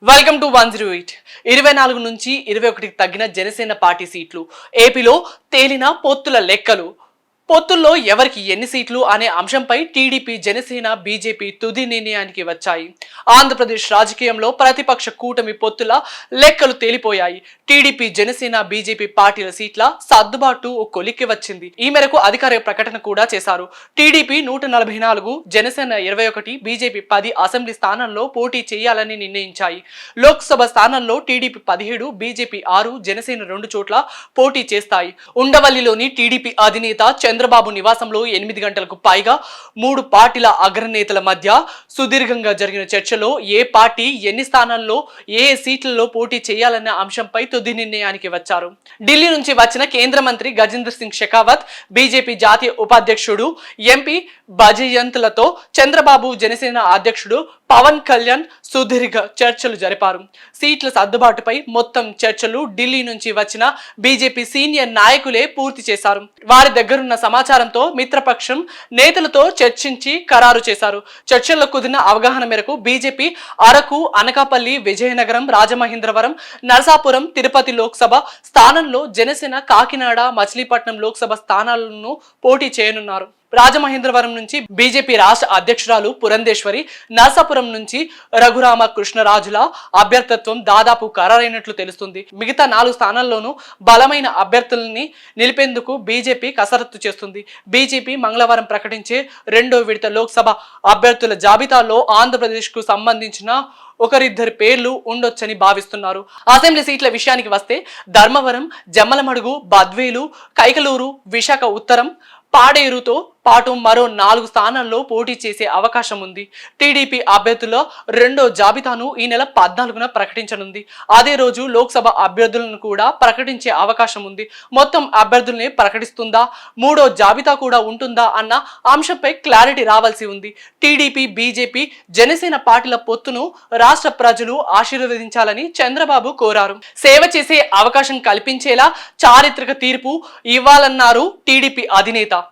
Welcome to 108. 24 నుంచి 21కి తగ్గిన Janasena party సీట్లు. ఏపీలో తేలిన పొత్తుల లెక్కలు. పొత్తుల్లో ఎవరికి ఎన్ని సీట్లు అనే అంశంపై టీడీపీ, జనసేన, బీజేపీ తుది నిర్ణయానికి వచ్చాయి. ఆంధ్రప్రదేశ్ రాజకీయంలో ప్రతిపక్ష కూటమి పొత్తుల లెక్కలు తేలిపోయాయి. టీడీపీ, జనసేన, బీజేపీ పార్టీల సీట్ల సర్దుబాటు ఓ కొలిక్కి వచ్చింది. ఈ మేరకు అధికారిక ప్రకటన కూడా చేశారు. టీడీపీ 144, జనసేన 21, బీజేపీ 10 అసెంబ్లీ స్థానాల్లో పోటీ చేయాలని నిర్ణయించాయి. లోక్సభ స్థానాల్లో టీడీపీ 17, బీజేపీ 6, జనసేన 2 చోట్ల పోటీ చేస్తాయి. ఉండవల్లిలోని టీడీపీ అధినేత చంద్రబాబు నివాసంలో 8 గంటలకు పైగా 3 పార్టీల అగ్రనేతల మధ్య సుదీర్ఘంగా జరిగిన చర్చలో ఏ పార్టీ ఎన్ని స్థానాల్లో ఏ సీట్లలో పోటీ చేయాలన్న అంశంపై తుది నిర్ణయానికి వచ్చారు. ఢిల్లీ నుంచి వచ్చిన కేంద్ర మంత్రి గజేంద్ర సింగ్ షెకావత్, బీజేపీ జాతీయ ఉపాధ్యక్షుడు ఎంపీ బజయంత్లతో చంద్రబాబు, జనసేన అధ్యక్షుడు పవన్ కళ్యాణ్ సుదీర్ఘ చర్చలు జరిపారు. సీట్ల సర్దుబాటుపై మొత్తం చర్చలు ఢిల్లీ నుంచి వచ్చిన బీజేపీ సీనియర్ నాయకులే పూర్తి చేశారు. వారి దగ్గరున్న సమాచారంతో మిత్రపక్షం నేతలతో చర్చించి ఖరారు చేశారు. చర్చల్లో కుదిరిన అవగాహన మేరకు బీజేపీ అరకు, అనకాపల్లి, విజయనగరం, రాజమహేంద్రవరం, నరసాపురం, తిరుపతి లోక్సభ స్థానంలో, జనసేన కాకినాడ, మచిలీపట్నం లోక్సభ స్థానాలను పోటీ చేయనున్నారు. రాజమహేంద్రవరం నుంచి బీజేపీ రాష్ట్ర అధ్యక్షురాలు పురంధేశ్వరి, నరసాపురం నుంచి రఘురామ కృష్ణరాజుల అభ్యర్థిత్వం దాదాపు ఖరారైనట్లు తెలుస్తుంది. మిగతా 4 స్థానాల్లోనూ బలమైన అభ్యర్థుల్ని నిలిపేందుకు బీజేపీ కసరత్తు చేస్తుంది. బీజేపీ మంగళవారం ప్రకటించే 2వ విడత లోక్సభ అభ్యర్థుల జాబితాలో ఆంధ్రప్రదేశ్ కు సంబంధించిన ఒకరిద్దరి పేర్లు ఉండొచ్చని భావిస్తున్నారు. అసెంబ్లీ సీట్ల విషయానికి వస్తే ధర్మవరం, జమ్మలమడుగు, బద్వేలు, కైకలూరు, విశాఖ ఉత్తరం, పాడేరుతో పాటు మరో 4 స్థానాల్లో పోటీ చేసే అవకాశం ఉంది. టీడీపీ అభ్యర్థుల 2వ జాబితాను ఈ నెల 14న ప్రకటించనుంది. అదే రోజు లోక్సభ అభ్యర్థులను కూడా ప్రకటించే అవకాశం ఉంది. మొత్తం అభ్యర్థుల్ని ప్రకటిస్తుందా, 3వ జాబితా కూడా ఉంటుందా అన్న అంశంపై క్లారిటీ రావాల్సి ఉంది. టీడీపీ, బీజేపీ, జనసేన పార్టీల పొత్తును రాష్ట్ర ప్రజలు ఆశీర్వదించాలని చంద్రబాబు కోరారు. సేవ చేసే అవకాశం కల్పించేలా చారిత్రక తీర్పు ఇవ్వాలన్నారు టీడీపీ అధినేత.